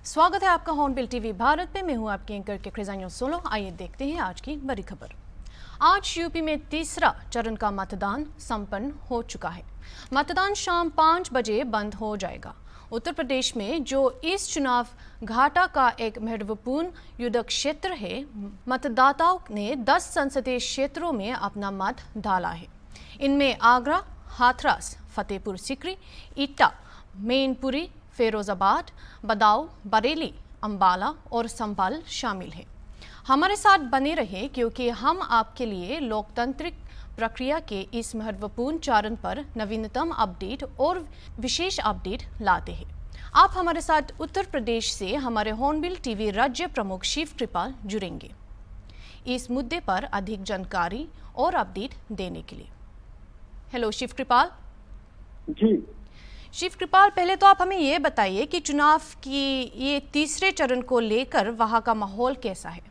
स्वागत है आपका हॉर्नबिल टीवी भारत पे। मैं हूं आपकी एंकर के खजानियों सोलो। आइए देखते हैं आज की बड़ी खबर। आज यूपी में तीसरा चरण का मतदान संपन्न हो चुका है। मतदान शाम 5 बजे बंद हो जाएगा। उत्तर प्रदेश में जो इस चुनाव घाटा का एक महत्वपूर्ण युद्ध क्षेत्र है, मतदाताओं ने 10 संसदीय क्षेत्रों में अपना मत डाला है। इनमें आगरा, हाथरस, फतेहपुर सीकरी, एटा, मैनपुरी, फिरोजाबाद, बदाऊं, बरेली, अंबाला और संभल शामिल है। हमारे साथ बने रहे क्योंकि हम आपके लिए लोकतांत्रिक प्रक्रिया के इस महत्वपूर्ण चरण पर नवीनतम अपडेट और विशेष अपडेट लाते हैं। आप हमारे साथ उत्तर प्रदेश से हमारे हॉर्नबिल टीवी राज्य प्रमुख शिव कृपाल जुड़ेंगे इस मुद्दे पर अधिक जानकारी और अपडेट देने के लिए। हेलो शिव कृपाल जी। शिव कृपाल, पहले तो आप हमें ये बताइए कि चुनाव की ये तीसरे चरण को लेकर वहां का माहौल कैसा है।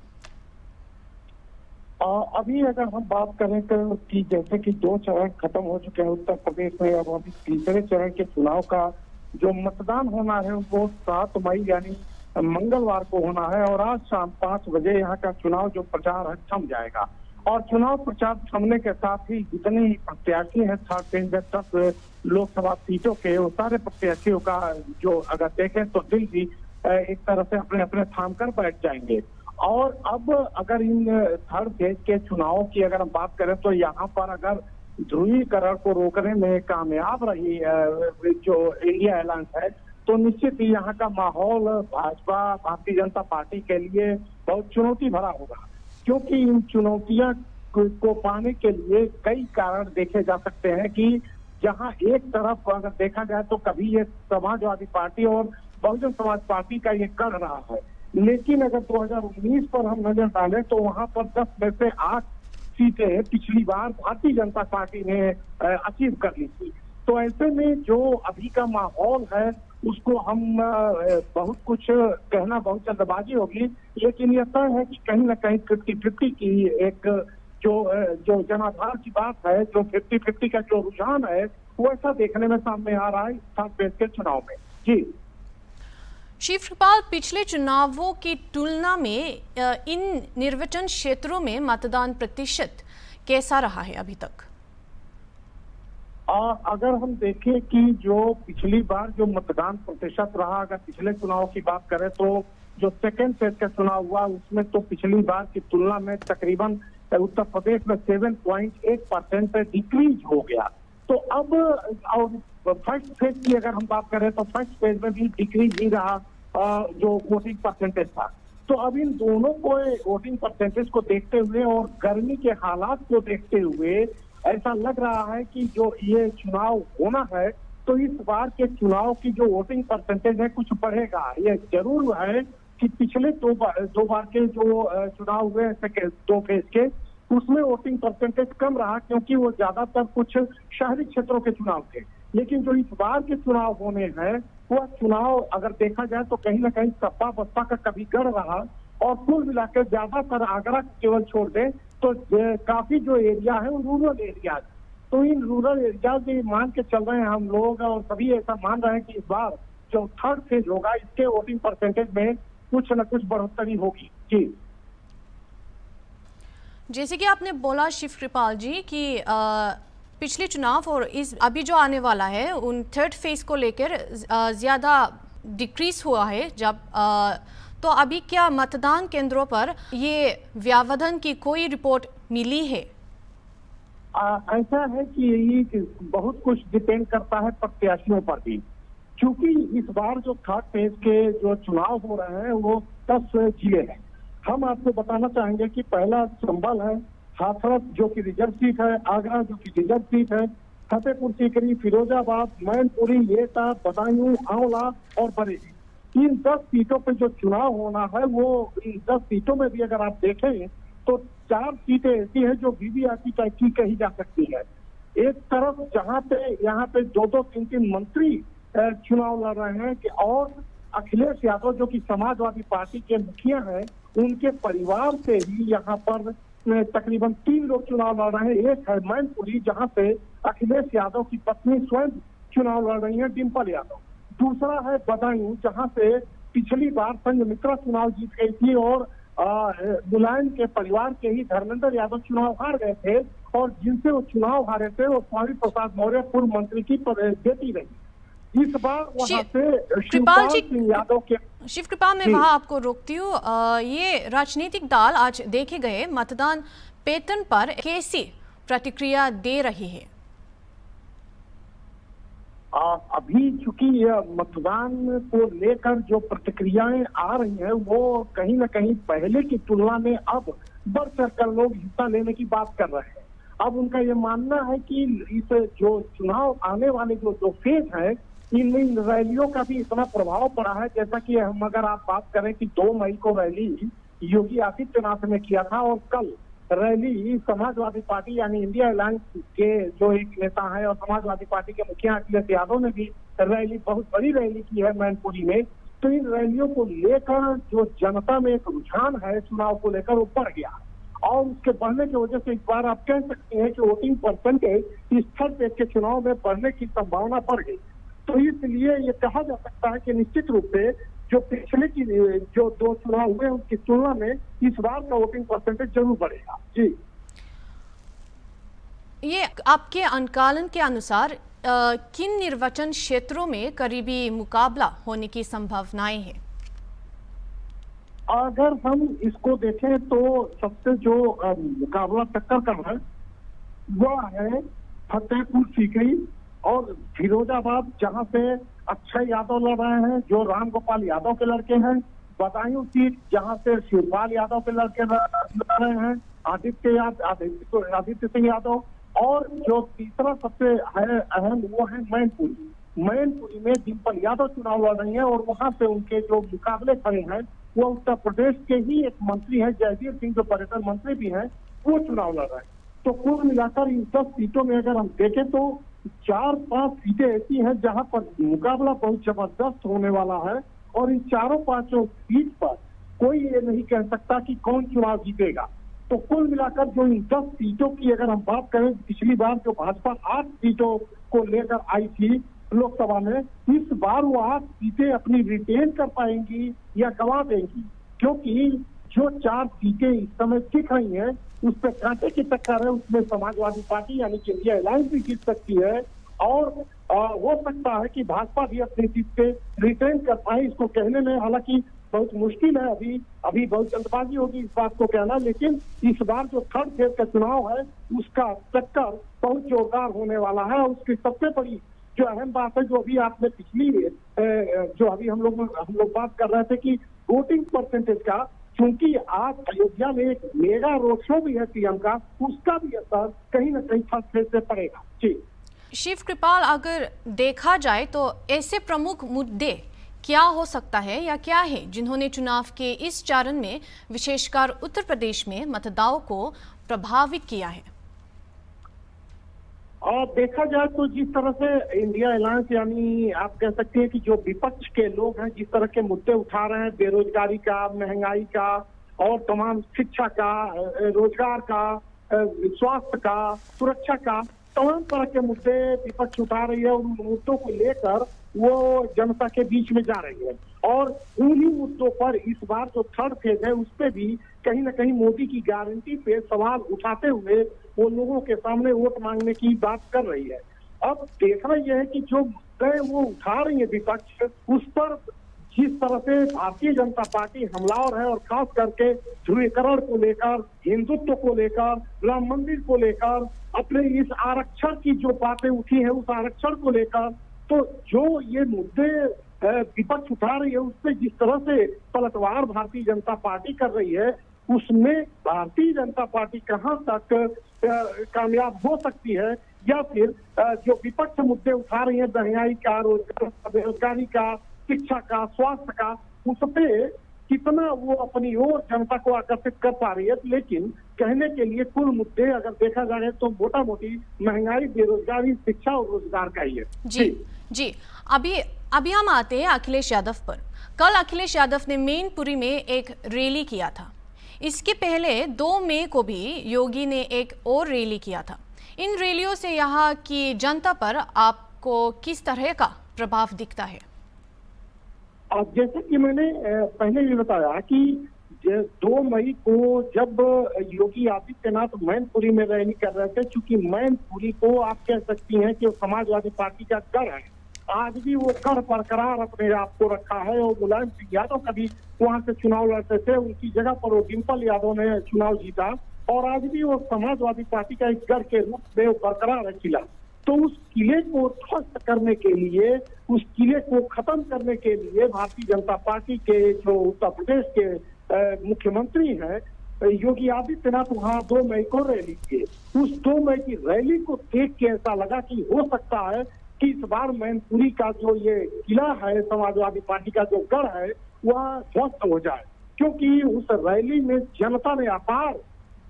अभी अगर हम बात करें तो कि जैसे कि 2 चरण खत्म हो चुके हैं उत्तर प्रदेश में, अब अभी तीसरे चरण के चुनाव का जो मतदान होना है वो 7 मई यानी मंगलवार को होना है और आज शाम 5 बजे यहाँ का चुनाव जो प्रचार है थम जाएगा। और चुनाव प्रचार थमने के साथ ही जितने प्रत्याशी हैं 60 लोकसभा सीटों के, वो सारे प्रत्याशियों का जो अगर देखें तो दिल भी एक तरह से अपने अपने थाम कर बैठ जाएंगे। और अब अगर इन थर्ड फेज के चुनावों की अगर हम बात करें तो यहाँ पर अगर ध्रुवीकरण को रोकने में कामयाब रही जो इंडिया अलायंस है तो निश्चित ही यहाँ का माहौल भाजपा भारतीय जनता पार्टी के लिए बहुत चुनौती भरा होगा, क्योंकि इन चुनौतियां को पाने के लिए कई कारण देखे जा सकते हैं कि जहां एक तरफ अगर देखा जाए तो कभी ये समाजवादी पार्टी और बहुजन समाज पार्टी का ये कर रहा है, लेकिन अगर 2019 पर हम नजर डालें तो वहां पर 10 में से 8 सीटें पिछली बार भारतीय जनता पार्टी ने अचीव कर ली थी। तो ऐसे में जो अभी का माहौल है उसको हम बहुत कुछ कहना बहुत जल्दबाजी होगी, लेकिन यह तय है कि कहीं ना कहीं 50-50 की एक जो जनाधार की बात है, जो 50-50 का जो रुझान है वो ऐसा देखने में सामने आ रहा है थर्ड फेज के चुनाव में। जी शिव कृपाल, पिछले चुनावों की तुलना में इन निर्वाचन क्षेत्रों में मतदान प्रतिशत कैसा रहा है अभी तक? अगर हम देखें कि जो पिछली बार जो मतदान प्रतिशत रहा, अगर पिछले चुनाव की बात करें तो जो सेकेंड फेज का चुनाव हुआ उसमें तो पिछली बार की तुलना में तकरीबन उत्तर प्रदेश में 7.8% डिक्रीज हो गया। तो अब और फर्स्ट फेज की अगर हम बात करें तो फर्स्ट फेज में भी डिक्रीज ही रहा जो वोटिंग परसेंटेज था। तो अब इन दोनों को वोटिंग परसेंटेज को देखते हुए और गर्मी के हालात को देखते हुए ऐसा लग रहा है कि जो ये चुनाव होना है तो इस बार के चुनाव की जो वोटिंग परसेंटेज है कुछ बढ़ेगा। ये जरूर है कि पिछले दो बार के जो चुनाव हुए 2 फेज के उसमें वोटिंग परसेंटेज कम रहा, क्योंकि वो ज्यादातर कुछ शहरी क्षेत्रों के चुनाव थे। लेकिन जो इस बार के चुनाव होने हैं वह चुनाव अगर देखा जाए तो कहीं ना कहीं सपा बसपा का कभी गढ़ रहा और कुल मिलाकर ज्यादातर आगरा केवल छोड़ दें तो काफी जो एरिया है वो रूरल एरिया। तो इन रूरल एरिया में मान के चल रहे हैं हम लोग और सभी ऐसा मान रहे हैं कि इस बार जो थर्ड फेज होगा इसके वोटिंग परसेंटेज में कुछ न कुछ बढ़ोतरी होगी। जी, जैसे कि आपने बोला शिव कृपाल जी कि पिछले चुनाव और इस अभी जो आने वाला है उन थर्ड फेज को लेकर ज़्यादा डिक्रीज हुआ है जब तो अभी क्या मतदान केंद्रों पर ये व्यवधान की कोई रिपोर्ट मिली है? ऐसा है कि ये बहुत कुछ डिपेंड करता है प्रत्याशियों पर भी, क्योंकि इस बार जो थर्ड फेज के जो चुनाव हो रहे हैं वो 10 जिले हैं। हम आपको बताना चाहेंगे कि पहला संभल है, हाथरस जो कि रिजर्व सीट है, आगरा जो कि रिजर्व सीट है, फतेहपुर सीकरी, फिरोजाबाद, मैनपुरी, एटा, बदायूं, आंवला और बरेली। इन 10 सीटों पे जो चुनाव होना है वो इन 10 सीटों में भी अगर आप देखें तो 4 सीटें ऐसी हैं जो वीवीआईपी टाइप की कही जा सकती है। एक तरफ जहाँ पे यहाँ पे 2-2, 3-3 मंत्री चुनाव लड़ रहे हैं कि और अखिलेश यादव जो कि समाजवादी पार्टी के मुखिया हैं उनके परिवार से ही यहाँ पर तकरीबन 3 लोग चुनाव लड़ रहे हैं। एक है मैनपुरी जहाँ से अखिलेश यादव की पत्नी स्वयं चुनाव लड़ रही है, डिम्पल यादव। दूसरा है बदायूं जहाँ से पिछली बार संघमित्रा चुनाव जीत गई थी और मुलायम के परिवार के ही धर्मेंद्र यादव चुनाव हार गए थे और जिनसे वो चुनाव हारे थे वो स्वामी प्रसाद मौर्य पूर्व मंत्री की बेटी रही। इस बार वहां से कृपाल जी, सिंह यादव के शिव कृपाल, मैं वहां आपको रोकती हूँ। ये राजनीतिक दल आज देखे गए मतदान पैटर्न पर कैसी प्रतिक्रिया दे रही है? अभी चूंकि मतदान को लेकर जो प्रतिक्रियाएं आ रही हैं वो कहीं ना कहीं पहले की तुलना में अब बढ़ चढ़कर लोग हिस्सा लेने की बात कर रहे हैं। अब उनका ये मानना है कि इस जो चुनाव आने वाले जो फेज है इन रैलियों का भी इतना प्रभाव पड़ा है। जैसा कि हम अगर आप बात करें कि 2 मई को रैली योगी आदित्यनाथ ने किया था और कल रैली समाजवादी पार्टी यानी इंडिया अलायंस के जो एक नेता है और समाजवादी पार्टी के मुखिया अखिलेश यादव ने भी रैली, बहुत बड़ी रैली की है मैनपुरी में। तो इन रैलियों को लेकर जो जनता में एक रुझान है चुनाव को लेकर वो बढ़ गया और उसके बढ़ने की वजह से इस बार आप कह सकते हैं कि वोटिंग परसेंटेज इस थर्ड फेज के चुनाव में बढ़ने की संभावना बढ़ गई। तो इसलिए ये कहा जा सकता है कि निश्चित रूप से जो पिछले की जो 2 चुनाव हुए उनकी तुलना में इस बार का वोटिंग परसेंटेज जरूर बढ़ेगा। जी, ये आपके आकलन के अनुसार किन निर्वाचन क्षेत्रों में करीबी मुकाबला होने की संभावनाएं हैं? अगर हम इसको देखें तो सबसे जो मुकाबला टक्कर कर रहा है वह है फतेहपुर सीकरी और फिरोजाबाद, जहां से अक्षय यादव लड़ रहे हैं जो राम गोपाल यादव के लड़के हैं। बदायूं सीट जहां से शिवपाल यादव के लड़के लड़ रहे हैं आदित्य सिंह यादव। और जो तीसरा सबसे है अहम वो है मैनपुरी में डिम्पल यादव चुनाव लड़ रही है और वहां से उनके जो मुकाबले खड़े हैं वो उत्तर प्रदेश के ही एक मंत्री हैं जयवीर सिंह जो पर्यटन मंत्री भी हैं, वो चुनाव लड़ रहे हैं। तो कुल मिलाकर इन 10 सीटों में अगर हम देखें तो 4-5 सीटें ऐसी हैं जहां पर मुकाबला बहुत जबरदस्त होने वाला है और इन 4-5 सीट पर कोई ये नहीं कह सकता कि कौन चुनाव जीतेगा। तो कुल मिलाकर जो इन 10 सीटों की अगर हम बात करें, पिछली बार जो भाजपा 8 सीटों को लेकर आई थी लोकसभा में, इस बार वो 8 सीटें अपनी रिटेन कर पाएंगी या गंवा देंगी, क्योंकि जो 4 सीटें इस समय दिख रही हैं उस पर कांटे की टक्कर है। उसमें समाजवादी पार्टी यानी कि इंडिया अलायंस भी जीत सकती है और हो सकता है कि भाजपा भी अपनी सीट पे रिटेन कर पाए। इसको कहने में हालांकि बहुत मुश्किल है, अभी बहुत जल्दबाजी होगी इस बात को कहना, लेकिन इस बार जो थर्ड फेज का चुनाव है उसका टक्कर बहुत जोरदार होने वाला है। उसकी सबसे बड़ी जो अहम बात है, जो अभी आपने पिछली जो अभी हम लोग बात कर रहे थे कि वोटिंग परसेंटेज का, क्योंकि आज अयोध्या में एक मेगा रोड शो भी है सीएम का, उसका भी असर कहीं ना कहीं थर्ड फेज से पड़ेगा। जी शिव कृपाल, अगर देखा जाए तो ऐसे प्रमुख मुद्दे क्या हो सकता है या क्या है जिन्होंने चुनाव के इस चरण में विशेषकर उत्तर प्रदेश में मतदाताओं को प्रभावित किया है? और देखा जाए तो जिस तरह से इंडिया अलायंस यानी आप कह सकते हैं कि जो विपक्ष के लोग हैं जिस तरह के मुद्दे उठा रहे हैं, बेरोजगारी का, महंगाई का और तमाम शिक्षा का, रोजगार का, स्वास्थ्य का, सुरक्षा का, तमाम तरह के मुद्दे विपक्ष उठा रही है। उन मुद्दों को लेकर वो जनता के बीच में जा रही है और उन्हीं मुद्दों पर इस बार जो थर्ड फेज है उस पे भी कहीं ना कहीं मोदी की गारंटी पे सवाल उठाते हुए वो लोगों के सामने वोट मांगने की बात कर रही है। अब देखना यह है कि जो मुद्दे वो उठा रही है विपक्ष, उस पर जिस तरह से भारतीय जनता पार्टी हमलावर है और खास करके ध्रुवीकरण को लेकर, हिंदुत्व को लेकर, राम मंदिर को लेकर, अपने इस आरक्षण की जो बातें उठी है उस आरक्षण को लेकर, तो जो ये मुद्दे विपक्ष उठा रही है उस पर जिस तरह से पलटवार भारतीय जनता पार्टी कर रही है, उसमें भारतीय जनता पार्टी कहां तक कामयाब हो सकती है, या फिर जो विपक्ष मुद्दे उठा रही है महंगाई का, बेरोजगारी का, शिक्षा का, स्वास्थ्य का, उस पे कितना वो अपनी ओर जनता को आकर्षित कर पा रही है। लेकिन कहने के लिए कुल मुद्दे अगर देखा जाए तो मोटा मोटी महंगाई, बेरोजगारी, शिक्षा और रोजगार का ही है। जी अभी हम आते हैं अखिलेश यादव पर। कल अखिलेश यादव ने मैनपुरी में एक रैली किया था। इसके पहले 2 मई को भी योगी ने एक और रैली किया था। इन रैलियों से यहाँ की जनता पर आपको किस तरह का प्रभाव दिखता है? और जैसे कि मैंने पहले भी बताया कि 2 मई को जब योगी आदित्यनाथ मैनपुरी में रैली कर रहे थे, चूंकि मैनपुरी को आप कह सकती हैं कि वो समाजवादी पार्टी का गढ़ है, आज भी वो गढ़ बरकरार अपने आप को रखा है। और मुलायम सिंह यादव कभी वहां से चुनाव लड़ते थे, उनकी जगह पर वो डिम्पल यादव ने चुनाव जीता और आज भी वो समाजवादी पार्टी का एक गढ़ के रूप में बरकरार है किला। तो उस किले को ध्वस्त करने के लिए, उस किले को खत्म करने के लिए भारतीय जनता पार्टी के जो उत्तर प्रदेश के मुख्यमंत्री हैं योगी आदित्यनाथ वहां 2 मई को रैली किए। उस 2 मई की रैली को देख के ऐसा लगा कि हो सकता है कि इस बार मैनपुरी का जो ये किला है, समाजवादी पार्टी का जो गढ़ है, वह ध्वस्त हो जाए, क्योंकि उस रैली में जनता ने अपार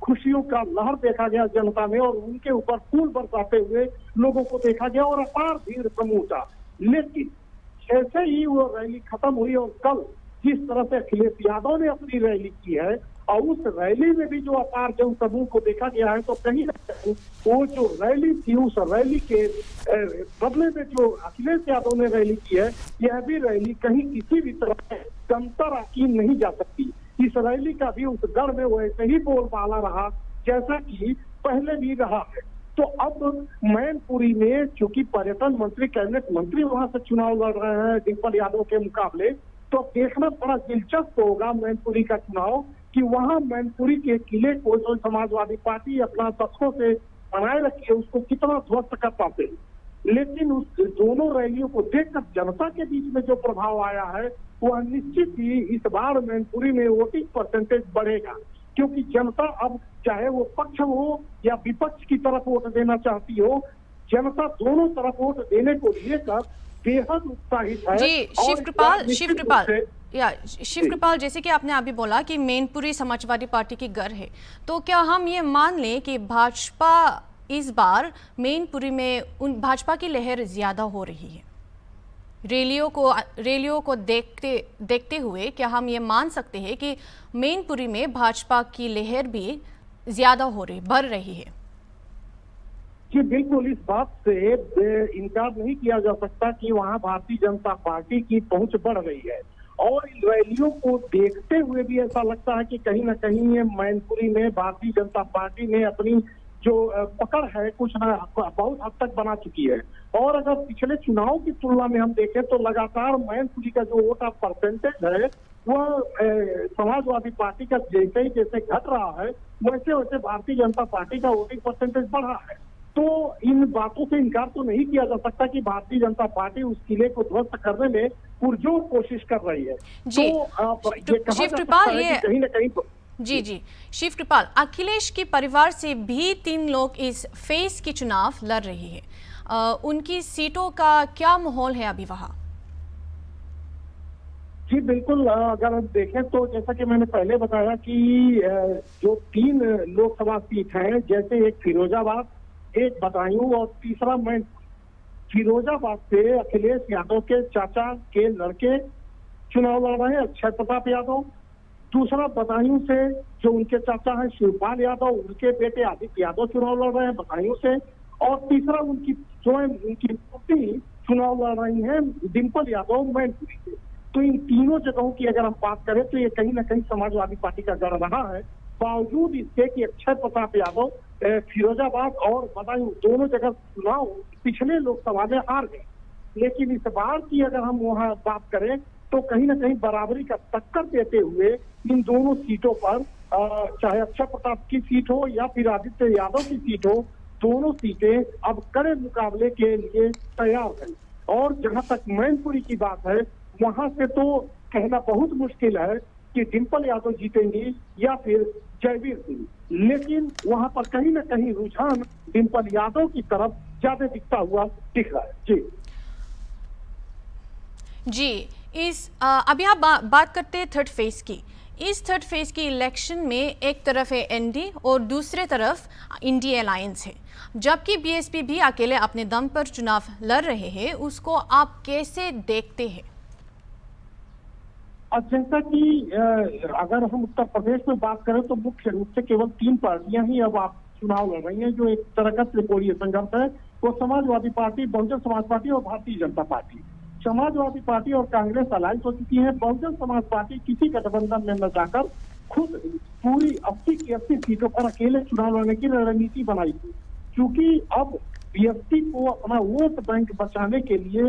खुशियों का लहर देखा गया जनता में, और उनके ऊपर फूल बरसाते हुए लोगों को देखा गया और अपार भीड़ समूह था। लेकिन जैसे ही वो रैली खत्म हुई और कल जिस तरह से अखिलेश यादव ने अपनी रैली की है और उस रैली में भी जो अपार जन समूह को देखा गया है, तो कहीं ना कहीं वो जो रैली थी, उस रैली के बदले में जो अखिलेश यादव ने रैली की है, यह भी रैली कहीं किसी भी तरह से कमतर आकी नहीं जा सकती। इस रैली का भी उस गढ़ में वैसे ही बोलबाला रहा जैसा कि पहले भी रहा है। तो अब मैनपुरी में चूंकि पर्यटन मंत्री, कैबिनेट मंत्री वहां से चुनाव लड़ रहे हैं डिम्पल यादव के मुकाबले, तो देखना बड़ा दिलचस्प होगा मैनपुरी का चुनाव कि वहां मैनपुरी के किले को जो समाजवादी पार्टी अपना दशकों से बनाए रखी है उसको कितना ध्वस्त कर पाते हैं। लेकिन उस दोनों रैलियों को देखकर जनता के बीच में जो प्रभाव आया है वह निश्चित ही इस बार मैनपुरी में वोटिंग परसेंटेज बढ़ेगा, क्योंकि जनता अब चाहे वो पक्ष हो या विपक्ष की तरफ वोट देना चाहती हो, जनता दोनों तरफ वोट देने को लेकर बेहद उत्साहित है। जी शिव कृपाल, जैसे कि आपने अभी बोला कि मैनपुरी समाजवादी पार्टी की गढ़ है, तो क्या हम ये मान लें कि भाजपा इस बार मैनपुरी में भाजपा की लहर ज्यादा हो रही है? रैलियों को देखते हुए क्या हम ये मान सकते हैं कि मैनपुरी में भाजपा की लहर भी ज्यादा बढ़ रही है? जी बिल्कुल, इस बात से इनकार नहीं किया जा सकता कि वहां भारतीय जनता पार्टी की पहुंच बढ़ रही है। और इन रैलियों को देखते हुए भी ऐसा लगता है कि कहीं ना कहीं ये मैनपुरी में भारतीय जनता पार्टी ने अपनी जो पकड़ है कुछ ना बहुत हद तक बना चुकी है। और अगर पिछले चुनाव की तुलना में हम देखें तो लगातार मैनपुरी का जो वोट ऑफ परसेंटेज है वह समाजवादी पार्टी का जैसे घट रहा है, वैसे वैसे भारतीय जनता पार्टी का वोटिंग परसेंटेज बढ़ा है। तो इन बातों से इनकार तो नहीं किया जा सकता कि भारतीय जनता पार्टी उस किले को ध्वस्त करने में पुरजोर कोशिश कर रही है। जी, तो ये कहा जा सकता है कि कहीं ना कहीं जी शिव कृपाल, अखिलेश के परिवार से भी 3 लोग इस फेज की चुनाव लड़ रही है, उनकी सीटों का क्या माहौल है अभी वहां? जी बिल्कुल, अगर हम देखें तो जैसा कि मैंने पहले बताया कि जो 3 लोकसभा सीट हैं, जैसे एक फिरोजाबाद, एक बदायूं और तीसरा मैं फिरोजाबाद से अखिलेश यादव के चाचा के लड़के चुनाव लड़ रहे हैं, अक्षय प्रताप यादव। दूसरा बदायूं से जो उनके चाचा हैं शिवपाल यादव, उनके बेटे आदित्य यादव चुनाव लड़ रहे हैं बदायूं से। और तीसरा उनकी पुत्री चुनाव लड़ रही हैं डिम्पल यादव मैनपुरी से। तो इन तीनों जगहों की अगर हम बात करें तो ये कहीं ना कहीं समाजवादी पार्टी का गढ़ रहा है, बावजूद इसके कि अक्षय प्रताप यादव फिरोजाबाद और बदायूं दोनों जगह चुनाव पिछले लोकसभा में हार गए। लेकिन इस बार की अगर हम वहां बात करें तो कहीं ना कहीं बराबरी का टक्कर देते हुए इन दोनों सीटों पर, चाहे अक्षय प्रताप की सीट हो या फिर आदित्य यादव की सीट हो, दोनों सीटें अब कड़े मुकाबले के लिए तैयार हैं। और जहां तक मैनपुरी की बात है, वहां से तो कहना बहुत मुश्किल है कि डिम्पल यादव जीतेंगी या फिर जयवीर सिंह, लेकिन वहां पर कहीं ना कहीं रुझान डिम्पल यादव की तरफ ज्यादा दिखता हुआ दिख रहा है। जी अभी आप बात करते हैं थर्ड फेज की। इस थर्ड फेज की इलेक्शन में एक तरफ है एनडी और दूसरे तरफ इंडिया अलायंस है, जबकि बीएसपी भी अकेले अपने दम पर चुनाव लड़ रहे हैं। उसको आप कैसे देखते हैं? जैसा कि अगर हम उत्तर प्रदेश में बात करें तो मुख्य रूप से केवल 3 पार्टियां ही अब आप चुनाव लड़ रही हैं, जो एक तरह का त्रिकोणीय संघर्ष है। वो समाजवादी पार्टी, बहुजन समाज पार्टी और भारतीय जनता पार्टी। समाजवादी पार्टी और कांग्रेस अलायंस हो चुकी है। बहुजन समाज पार्टी किसी गठबंधन में न जाकर खुद पूरी 80 की 80 सीटों पर अकेले चुनाव लड़ने की रणनीति बनाई थी, क्योंकि अब बीएसपी को अपना वोट बैंक बचाने के लिए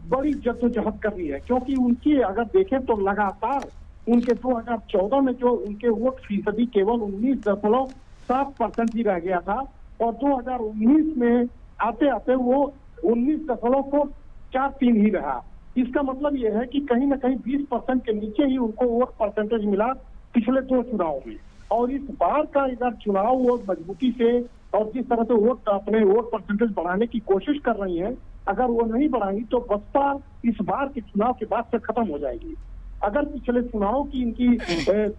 बड़ी जद्दोजहद कर रही है। क्योंकि उनकी अगर देखें तो लगातार उनके 2014 में जो उनके वोट फीसदी केवल 19.7% ही रह गया था, और 2019 में आते आते वो 19.43 ही रहा। इसका मतलब यह है कि कहीं ना कहीं 20% के नीचे ही उनको वोट परसेंटेज मिला पिछले 2 चुनाव में। और इस बार का अगर चुनाव वो मजबूती से और जिस तरह से अपने वोट परसेंटेज बढ़ाने की कोशिश कर रही है, अगर वो नहीं बढ़ाई तो बसपा इस बार के चुनाव के बाद से खत्म हो जाएगी। अगर पिछले चुनाव की इनकी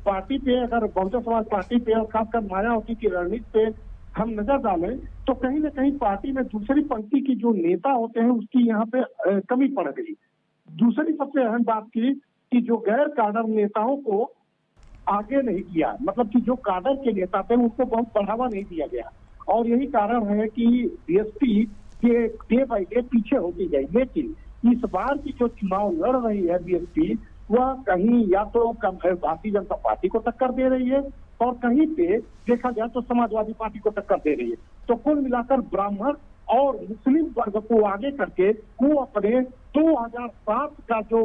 पार्टी पे, अगर बहुजन समाज पार्टी पे और खासकर मायावती की रणनीति पे हम नजर डालें तो कहीं ना कहीं पार्टी में दूसरी पंक्ति की जो नेता होते हैं उसकी यहाँ पे कमी पड़ गई। दूसरी सबसे अहम बात की कि जो गैर काडर नेताओं को आगे नहीं किया, मतलब कि जो काडर के नेता थे उनको बहुत बढ़ावा नहीं दिया गया, और यही कारण है कि बीएसपी के डे बाई डे पीछे होती गई। लेकिन इस बार की जो चुनाव लड़ रही है बीएसपी, वह कहीं या तो भारतीय जनता पार्टी को टक्कर दे रही है और कहीं पे देखा जाए तो समाजवादी पार्टी को टक्कर दे रही है। तो कुल मिलाकर ब्राह्मण और मुस्लिम वर्ग को आगे करके वो अपने 2007 का जो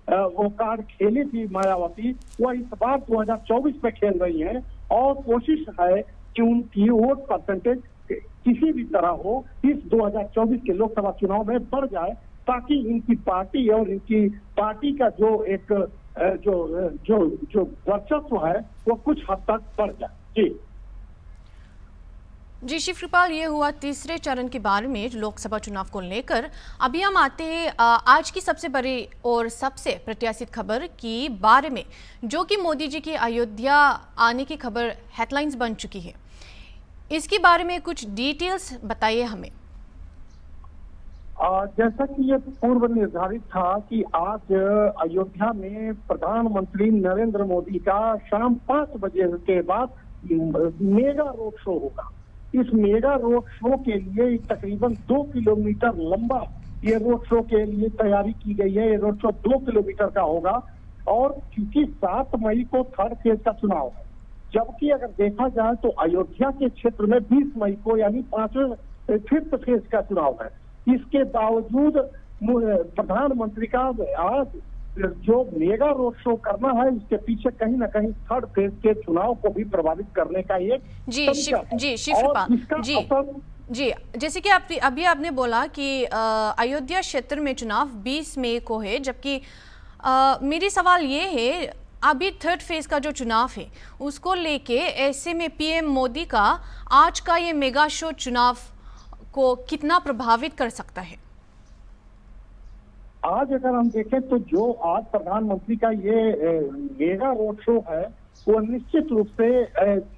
वो कार्ड खेली थी मायावती, वह इस बार 2024 में खेल रही है, और कोशिश है कि उनकी वोट परसेंटेज किसी भी तरह हो इस 2024 के लोकसभा चुनाव में बढ़ जाए, ताकि इनकी पार्टी और इनकी पार्टी का जो एक जो वर्चस्व है वो कुछ हद तक बढ़ जाए। जी शिवकृपाल, ये हुआ तीसरे चरण के बारे में लोकसभा चुनाव को लेकर। अभी हम आते हैं आज की सबसे बड़ी और सबसे प्रत्याशित खबर की बारे में, जो कि मोदी जी की अयोध्या आने की खबर हेडलाइंस बन चुकी है। इसके बारे में कुछ डिटेल्स बताइए हमें। जैसा कि ये पूर्व निर्धारित था कि आज अयोध्या में प्रधानमंत्री नरेंद्र मोदी का शाम 5 बजे के बाद मेगा रोड शो होगा। इस मेगा रोड शो के लिए तकरीबन 2 किलोमीटर लंबा ये रोड शो के लिए तैयारी की गई है। ये रोड शो 2 किलोमीटर का होगा, और क्योंकि 7 मई को थर्ड फेज का चुनाव है, जबकि अगर देखा जाए तो अयोध्या के क्षेत्र में 20 मई को यानी 5वें फिफ्थ फेज का चुनाव है। इसके बावजूद प्रधानमंत्री का आज जो मेगा रोड शो करना है, इसके पीछे कहीं ना कहीं थर्ड फेज के चुनाव को भी प्रभावित करने का एक जी शिवकृपाल जी, जैसे कि अभी आपने बोला कि अयोध्या क्षेत्र में चुनाव 20 मई को है, जबकि मेरी सवाल ये है अभी थर्ड फेज का जो चुनाव है उसको लेके ऐसे में पीएम मोदी का आज का ये मेगा शो चुनाव को कितना प्रभावित कर सकता है? आज अगर हम देखें तो जो आज प्रधानमंत्री का ये मेगा रोड शो है वो निश्चित रूप से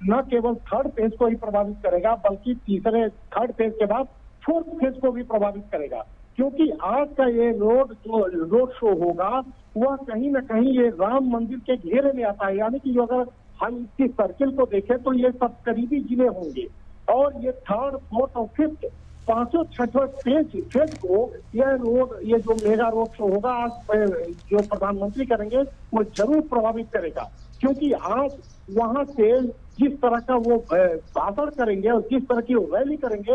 न केवल थर्ड फेज को ही प्रभावित करेगा, बल्कि थर्ड फेज के बाद फोर्थ फेज को भी प्रभावित करेगा। क्योंकि आज का ये रोड शो होगा वह कहीं ना कहीं ये राम मंदिर के घेरे में आता है। यानी कि अगर हम इसकी सर्किल को देखें तो ये सब करीबी जिले होंगे, और ये थर्ड फोर्थ और फिफ्थ 5वें 6वें फेज को ये जो मेगा रोड शो होगा आज जो प्रधानमंत्री करेंगे वो जरूर प्रभावित करेगा। क्योंकि आज वहां से जिस तरह का वो भाषण करेंगे और जिस तरह की वो रैली करेंगे,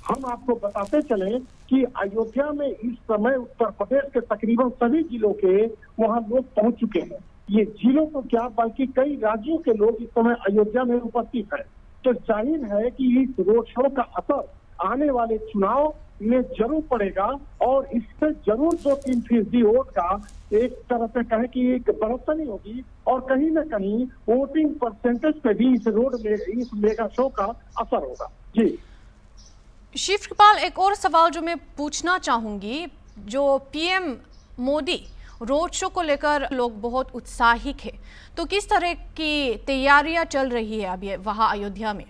हम आपको बताते चले कि अयोध्या में इस समय उत्तर प्रदेश के तकरीबन सभी जिलों के वहां लोग पहुंच चुके हैं। ये जिलों को क्या बल्कि कई राज्यों के लोग इस समय अयोध्या में उपस्थित है। तो जाहिर है कि इस रोड शो का असर आने वाले चुनाव में जरूर पड़ेगा, और इससे जरूर 2-3% वोट का एक तरह से कहे कि एक बढ़ोतरी होगी, और कहीं ना कहीं वोटिंग परसेंटेज पे भी इस मेगा शो का असर होगा। जी शिवकृपाल, एक और सवाल जो मैं पूछना चाहूंगी, जो पीएम मोदी रोड शो को लेकर लोग बहुत उत्साहित है, तो किस तरह की तैयारियां चल रही है अभी वहां अयोध्या में?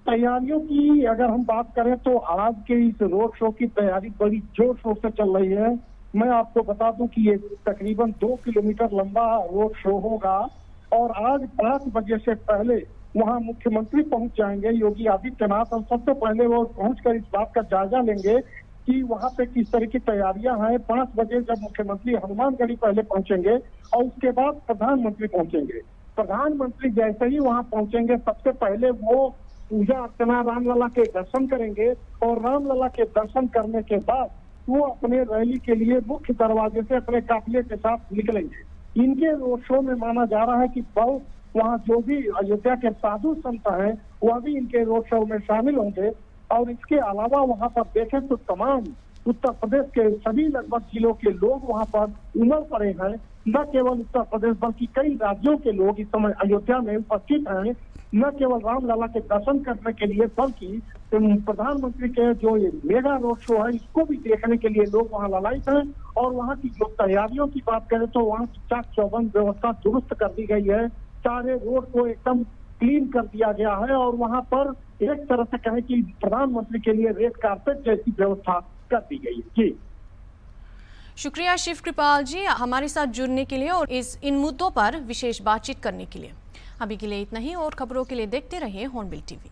तैयारियों की अगर हम बात करें तो आज के इस रोड शो की तैयारी बड़ी जोर शोर से चल रही है। मैं आपको बता दूं कि ये तकरीबन 2 किलोमीटर लंबा रोड शो होगा, और आज 5 बजे से पहले वहां मुख्यमंत्री पहुंच जाएंगे योगी आदित्यनाथ, और सबसे पहले वो पहुंचकर इस बात का जायजा लेंगे कि वहां पे किस तरह की तैयारियां हैं। 5 बजे जब मुख्यमंत्री हनुमानगढ़ी पहले पहुंचेंगे और उसके बाद प्रधानमंत्री पहुंचेंगे। प्रधानमंत्री जैसे ही वहां पहुंचेंगे सबसे पहले वो पूजा अर्चना रामलला के दर्शन करेंगे और रामलला के दर्शन करने के बाद वो अपने रैली के लिए मुख्य दरवाजे से अपने काफिले के साथ निकलेंगे। इनके रोड शो में माना जा रहा है कि बहुत वहाँ जो भी अयोध्या के साधु संत हैं वह भी इनके रोड शो में शामिल होंगे। और इसके अलावा वहाँ पर देखें तो तमाम उत्तर प्रदेश के सभी लगभग जिलों के लोग वहाँ पर उमड़ पड़े हैं। न केवल उत्तर प्रदेश बल्कि कई राज्यों के लोग इस समय अयोध्या में उपस्थित हैं, न केवल रामलला के दर्शन करने के लिए बल्कि प्रधानमंत्री के जो ये मेगा रोड शो है इसको भी देखने के लिए लोग वहाँ ललायत हैं। और वहाँ की जो तैयारियों की बात करें तो वहाँ चाक चौबंद व्यवस्था दुरुस्त कर दी गई है। सारे रोड को एकदम क्लीन कर दिया गया है और वहाँ पर एक तरह से कहें कि प्रधानमंत्री के लिए रेड कारपेट जैसी व्यवस्था कर दी गई है। जी शुक्रिया शिव कृपाल जी हमारे साथ जुड़ने के लिए और इन मुद्दों पर विशेष बातचीत करने के लिए। अभी के लिए इतना ही और खबरों के लिए देखते रहिए हॉर्नबिल टीवी।